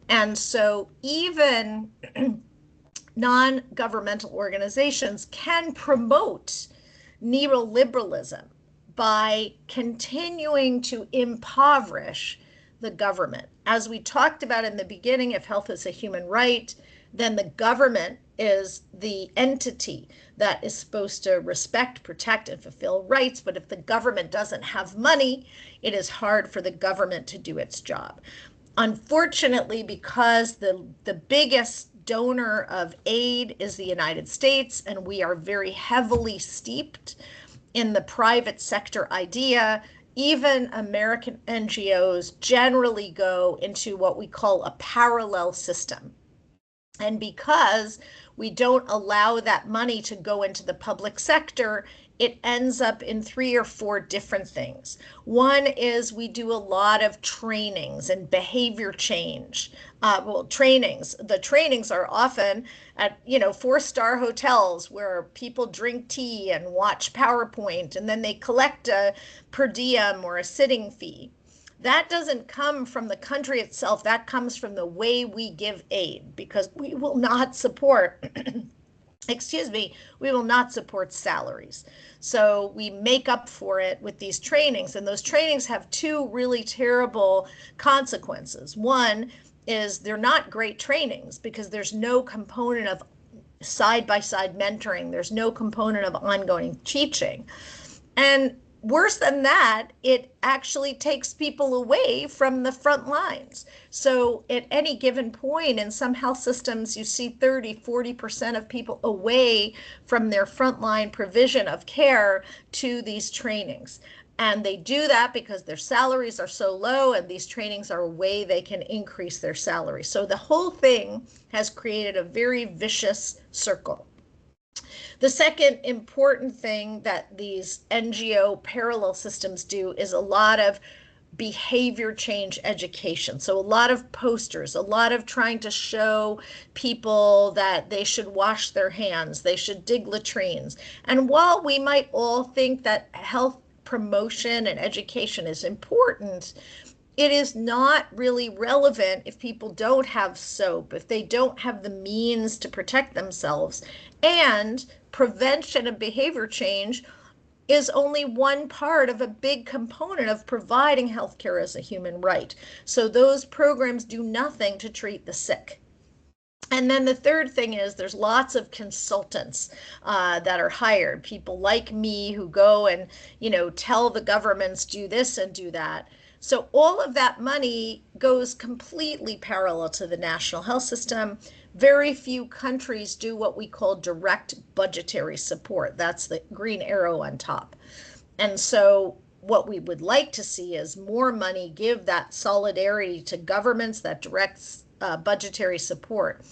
And so even non-governmental organizations can promote neoliberalism by continuing to impoverish the government. As we talked about in the beginning, if health is a human right, then the government is the entity that is supposed to respect, protect, and fulfill rights. But if the government doesn't have money, it is hard for the government to do its job. Unfortunately, because the biggest donor of aid is the United States, and we are very heavily steeped in the private sector idea, even American NGOs generally go into what we call a parallel system. And because we don't allow that money to go into the public sector, it ends up in three or four different things. One is we do a lot of trainings and behavior change. Trainings. The trainings are often at, four-star hotels where people drink tea and watch PowerPoint, and then they collect a per diem or a sitting fee. That doesn't come from the country itself. That comes from the way we give aid, because we will not support, excuse me, we will not support salaries. So we make up for it with these trainings, and those trainings have two really terrible consequences. One is they're not great trainings because there's no component of side-by-side mentoring. There's no component of ongoing teaching. And worse than that, it actually takes people away from the front lines. So at any given point in some health systems, you see 30-40% of people away from their frontline provision of care to these trainings. And they do that because their salaries are so low, and these trainings are a way they can increase their salary. So the whole thing has created a very vicious circle. The second important thing that these NGO parallel systems do is a lot of behavior change education. So a lot of posters, a lot of trying to show people that they should wash their hands, they should dig latrines. And while we might all think that health promotion and education is important, it is not really relevant if people don't have soap, if they don't have the means to protect themselves. And prevention of behavior change is only one part of a big component of providing healthcare as a human right. So those programs do nothing to treat the sick. And then the third thing is there's lots of consultants that are hired, people like me who go and, tell the governments do this and do that. So all of that money goes completely parallel to the national health system. Very few countries do what we call direct budgetary support. That's the green arrow on top. And so what we would like to see is more money give that solidarity to governments, that direct budgetary support.